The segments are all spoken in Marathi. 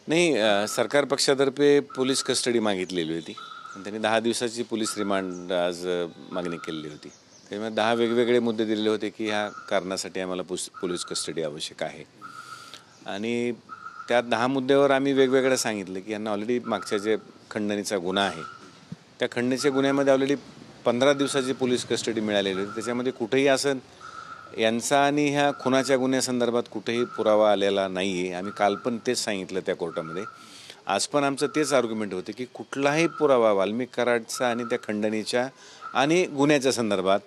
नाही, सरकार पक्षातर्फे पोलीस कस्टडी मागितलेली होती आणि त्यांनी 10 दिवसाची पोलीस रिमांड आज मागणी केलेली होती. त्यामुळे 10 वेगवेगळे मुद्दे दिलेले होते की ह्या कारणासाठी आम्हाला पोलीस कस्टडी आवश्यक आहे. आणि त्या 10 मुद्द्यावर आम्ही वेगवेगळं सांगितलं की यांना ऑलरेडी मागच्या जे खंडणीचा गुन्हा आहे त्या खंडणीच्या गुन्ह्यामध्ये ऑलरेडी 15 दिवसाची पोलीस कस्टडी मिळालेली होती. त्याच्यामध्ये कुठेही असं यांचा आणि ह्या खुनाच्या गुन्ह्यासंदर्भात कुठेही पुरावा आलेला नाही आहे. आम्ही काल पण तेच सांगितलं त्या कोर्टामध्ये. आज पण आमचं तेच आर्ग्युमेंट होते की कुठलाही पुरावा वाल्मिक कराडचा आणि त्या खंडणीच्या आणि गुन्ह्याच्या संदर्भात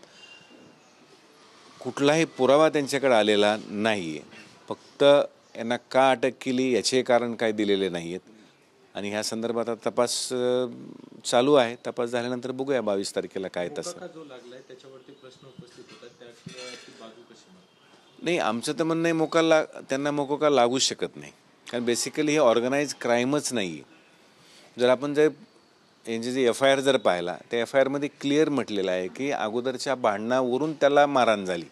कुठलाही पुरावा त्यांच्याकडे आलेला नाही आहे. फक्त यांना का अटक केली याचे कारण काय दिलेले नाही आहेत. आणि ह्या संदर्भात तपास चालू आहे. तपास झाल्यानंतर बघूया 22 तारखेला काय तसं. नाही, आमचं तर म्हणणं आहे त्यांना मोकोका लागूच शकत नाही. कारण बेसिकली हे ऑर्गनाइज क्राईमच नाही आहे. जर आपण यांचे जे FIR जर पाहिला त्या FIRमध्ये क्लिअर म्हटलेलं आहे की अगोदरच्या भांडणावरून त्याला मारहाण झाली.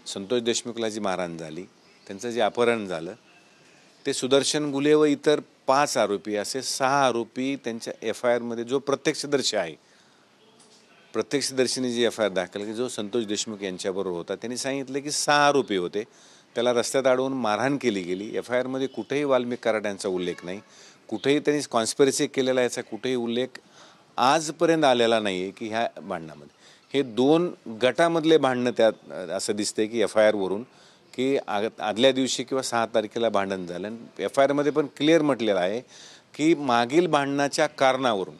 संतोष देशमुखला जी मारहाण झाली, त्यांचं जे अपहरण झालं, ते सुदर्शन गुले व इतर 5 आरोपी असे 6 आरोपी त्यांच्या FIRमध्ये जो प्रत्यक्षदर्शी आहे, प्रत्यक्षदर्शीने जी FIR दाखल की जो संतोष देशमुख यांच्याबरोबर होता, त्यांनी सांगितलं की 6 आरोपी होते. त्याला रस्त्यात अडवून मारहाण केली गेली. FIRमध्ये कुठेही वाल्मिक कराड यांचा उल्लेख नाही. कुठेही त्यांनी कॉन्स्पिरसी केलेला याचा कुठेही उल्लेख आजपर्यंत आलेला नाही आहे की ह्या भांडणामध्ये हे 2 गटामधले भांडणं त्यात असं दिसतंय की FIRवरून की आदल्या दिवशी किंवा 6 तारखेला भांडण झालं. आणि FIRमध्ये पण क्लिअर म्हटलेलं आहे की मागील भांडणाच्या कारणावरून.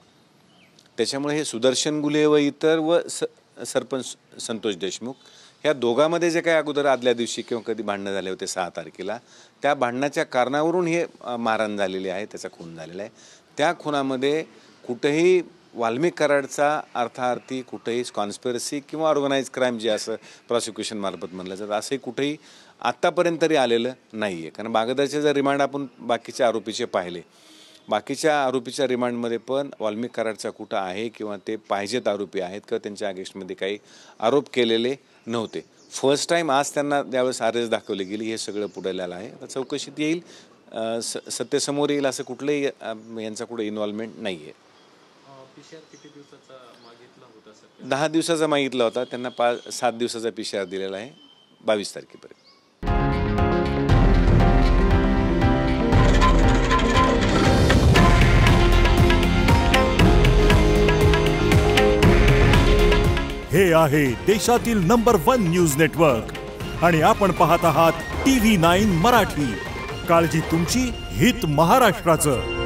त्याच्यामुळे हे सुदर्शन गुले व इतर व सरपंच संतोष देशमुख ह्या दोघांमध्ये जे काही अगोदर आदल्या दिवशी किंवा कधी भांडणं झाले होते 6 तारखेला, त्या भांडणाच्या कारणावरून हे मारहाण झालेली आहे, त्याचा खून झालेला आहे. त्या खुनामध्ये कुठेही वाल्मिक कराडचा अर्थार्थी कुठेही कॉन्स्पिरसी किंवा ऑर्गनाइज क्राईम जे असं प्रॉसिक्युशन मार्फत म्हणलं जातं असंही कुठेही आत्तापर्यंत तरी आलेलं नाही आहे. कारण बागदारचे जर रिमांड आपण बाकीच्या आरोपीचे पाहिले, बाकीच्या आरोपीच्या रिमांडमध्ये पण वाल्मिक कराडचा कुठं आहे किंवा ते पाहिजेत आरोपी आहेत किंवा त्यांच्या अगेन्स्टमध्ये काही आरोप केलेले नव्हते. फर्स्ट टाईम आज त्यांना त्यावेळेस अरेस्ट दाखवली गेली. हे सगळं पुढे आलं आहे. आता चौकशीत येईल, सत्तेसमोर येईल. असं कुठलंही यांचा कुठे इन्व्हॉल्वमेंट नाही आहे. 10 दिवसाचा मागितला होता, त्यांना 7 दिवसाचा PCR दिलेला आहे 22 तारखेपर्यंत. हे आहे देशातील नंबर 1 न्यूज नेटवर्क आणि आपण पाहत आहात TV9 मराठी. काळजी तुमची, हित महाराष्ट्राचं.